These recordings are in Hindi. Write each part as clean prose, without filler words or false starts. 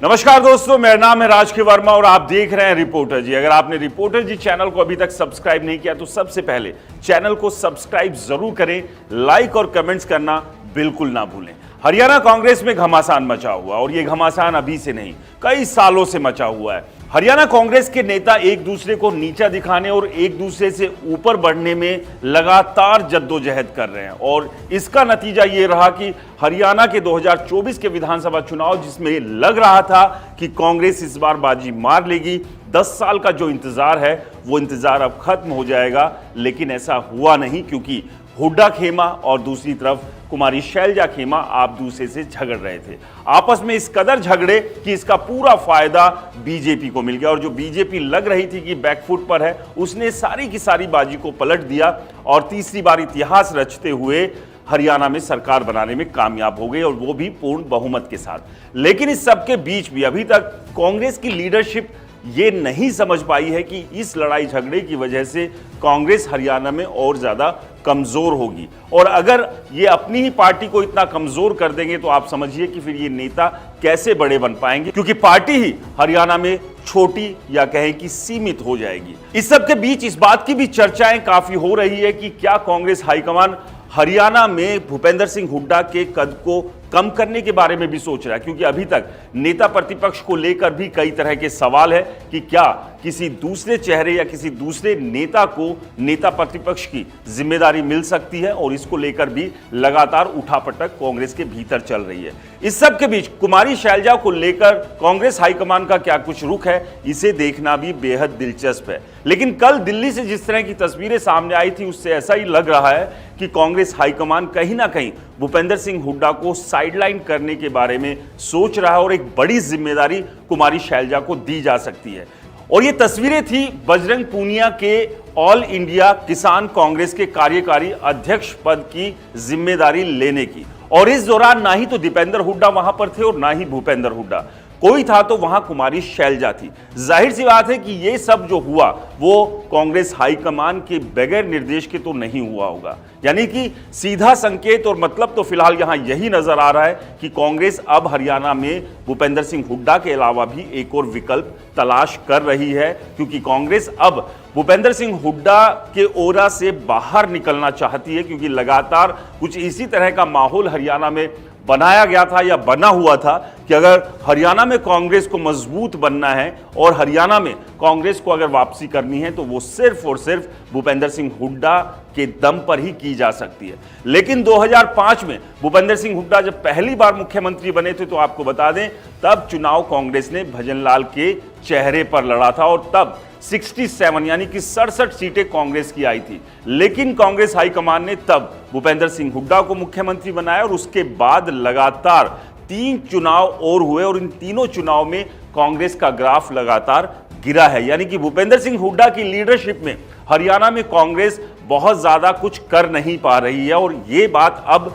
नमस्कार दोस्तों, मेरा नाम है राजकीय वर्मा और आप देख रहे हैं रिपोर्टर जी। अगर आपने रिपोर्टर जी चैनल को अभी तक सब्सक्राइब नहीं किया तो सबसे पहले चैनल को सब्सक्राइब जरूर करें, लाइक और कमेंट्स करना बिल्कुल ना भूलें। हरियाणा कांग्रेस में घमासान मचा हुआ और ये घमासान अभी से नहीं, कई सालों से मचा हुआ है। हरियाणा कांग्रेस के नेता एक दूसरे को नीचा दिखाने और एक दूसरे से ऊपर बढ़ने में लगातार जद्दोजहद कर रहे हैं और इसका नतीजा ये रहा कि हरियाणा के 2024 के विधानसभा चुनाव, जिसमें लग रहा था कि कांग्रेस इस बार बाजी मार लेगी, 10 साल का जो इंतजार है वो इंतजार अब खत्म हो जाएगा, लेकिन ऐसा हुआ नहीं, क्योंकि हुड्डा खेमा और दूसरी तरफ कुमारी शैलजा खेमा आप दूसरे से झगड़ रहे थे। आपस में इस कदर झगड़े कि इसका पूरा फायदा बीजेपी को मिल गया और जो बीजेपी लग रही थी कि बैकफुट पर है, उसने सारी की सारी बाजी को पलट दिया और तीसरी बार इतिहास रचते हुए हरियाणा में सरकार बनाने में कामयाब हो गई और वो भी पूर्ण बहुमत के साथ। लेकिन इस सब के बीच भी अभी तक कांग्रेस की लीडरशिप ये नहीं समझ पाई है कि इस लड़ाई झगड़े की वजह से कांग्रेस हरियाणा में और ज्यादा कमजोर होगी और अगर ये अपनी ही पार्टी को इतना कमजोर कर देंगे तो आप समझिए कि फिर ये नेता कैसे बड़े बन पाएंगे, क्योंकि पार्टी ही हरियाणा में छोटी या कहें कि सीमित हो जाएगी। इस सब के बीच इस बात की भी चर्चाएं काफी हो रही है कि क्या कांग्रेस हाईकमान हरियाणा में भूपेंद्र सिंह हुड्डा के कद को कम करने के बारे में भी सोच रहा है, क्योंकि अभी तक नेता प्रतिपक्ष को लेकर भी कई तरह के सवाल है कि क्या किसी दूसरे चेहरे या किसी दूसरे नेता को नेता प्रतिपक्ष की जिम्मेदारी मिल सकती है और इसको लेकर भी लगातार उठापटक कांग्रेस के भीतर चल रही है। इस सब के बीच कुमारी शैलजा को लेकर कांग्रेस हाईकमान का क्या कुछ रुख है, इसे देखना भी बेहद दिलचस्प है। लेकिन कल दिल्ली से जिस तरह की तस्वीरें सामने आई थी, उससे ऐसा ही लग रहा है कि कांग्रेस हाईकमान कहीं ना कहीं भूपेंद्र सिंह हुड्डा को साइडलाइन करने के बारे में सोच रहा है और एक बड़ी जिम्मेदारी कुमारी शैलजा को दी जा सकती है। और ये तस्वीरें थी बजरंग पूनिया के ऑल इंडिया किसान कांग्रेस के कार्यकारी अध्यक्ष पद की जिम्मेदारी लेने की, और इस दौरान ना ही तो दीपेंद्र हुड्डा वहां पर थे और ना ही भूपेंद्र हुड्डा, कोई था तो वहां कुमारी शैलजा थी। जाहिर सी बात है कि ये सब जो हुआ वो कांग्रेस हाईकमान के बगैर निर्देश के तो नहीं हुआ होगा, यानी कि सीधा संकेत और मतलब तो फिलहाल यहां यही नजर आ रहा है कि कांग्रेस अब हरियाणा में भूपेंद्र सिंह हुड्डा के अलावा भी एक और विकल्प तलाश कर रही है, क्योंकि कांग्रेस अब भूपेंद्र सिंह हुड्डा के ओरा से बाहर निकलना चाहती है, क्योंकि लगातार कुछ इसी तरह का माहौल हरियाणा में बनाया गया था या बना हुआ था कि अगर हरियाणा में कांग्रेस को मजबूत बनना है और हरियाणा में कांग्रेस को अगर वापसी करनी है तो वो सिर्फ और सिर्फ भूपेंद्र सिंह हुड्डा के दम पर ही की जा सकती है। लेकिन 2005 में भूपेंद्र सिंह हुड्डा जब पहली बार मुख्यमंत्री बने थे तो आपको बता दें, तब चुनाव कांग्रेस ने भजनलाल के चेहरे पर लड़ा था और तब 67 यानी कि 67 सीटें कांग्रेस की आई थी। लेकिन कांग्रेस हाईकमान ने तब भूपेंद्र सिंह हुड्डा को मुख्यमंत्री बनाया और उसके बाद लगातार 3 चुनाव और हुए और इन तीनों चुनाव में कांग्रेस का ग्राफ लगातार गिरा है, यानी कि भूपेंद्र सिंह हुड्डा की लीडरशिप में हरियाणा में कांग्रेस बहुत ज्यादा कुछ कर नहीं पा रही है। और ये बात अब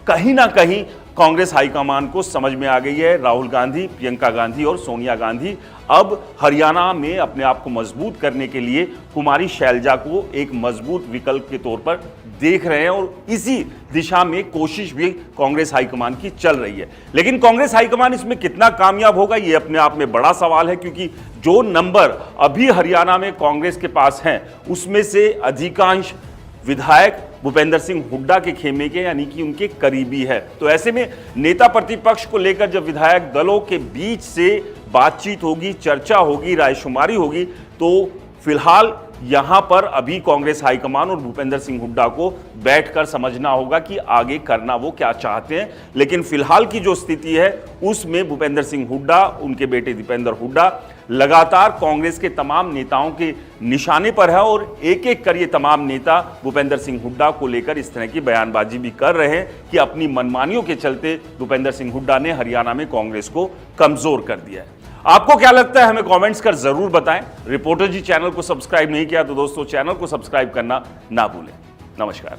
कहीं ना कहीं कांग्रेस हाईकमान को समझ में आ गई है। राहुल गांधी, प्रियंका गांधी और सोनिया गांधी अब हरियाणा में अपने आप को मजबूत करने के लिए कुमारी शैलजा को एक मजबूत विकल्प के तौर पर देख रहे हैं और इसी दिशा में कोशिश भी कांग्रेस हाईकमान की चल रही है। लेकिन कांग्रेस हाईकमान इसमें कितना कामयाब होगा, ये अपने आप में बड़ा सवाल है, क्योंकि जो नंबर अभी हरियाणा में कांग्रेस के पास हैं उसमें से अधिकांश विधायक भूपेंद्र सिंह हुड्डा के खेमे के यानी कि उनके करीबी है। तो ऐसे में नेता प्रतिपक्ष को लेकर जब विधायक दलों के बीच से बातचीत होगी, चर्चा होगी, रायशुमारी होगी, तो फिलहाल यहां पर अभी कांग्रेस हाईकमान और भूपेंद्र सिंह हुड्डा को बैठकर समझना होगा कि आगे करना वो क्या चाहते हैं। लेकिन फिलहाल की जो स्थिति है उसमें भूपेंद्र सिंह हुड्डा, उनके बेटे दीपेंद्र हुड्डा लगातार कांग्रेस के तमाम नेताओं के निशाने पर है और एक एक कर ये तमाम नेता भूपेंद्र सिंह हुड्डा को लेकर इस तरह की बयानबाजी भी कर रहे हैं कि अपनी मनमानियों के चलते भूपेंद्र सिंह हुड्डा ने हरियाणा में कांग्रेस को कमजोर कर दिया है। आपको क्या लगता है, हमें कमेंट्स कर जरूर बताएं। रिपोर्टर जी चैनल को सब्सक्राइब नहीं किया तो दोस्तों चैनल को सब्सक्राइब करना ना भूलें। नमस्कार।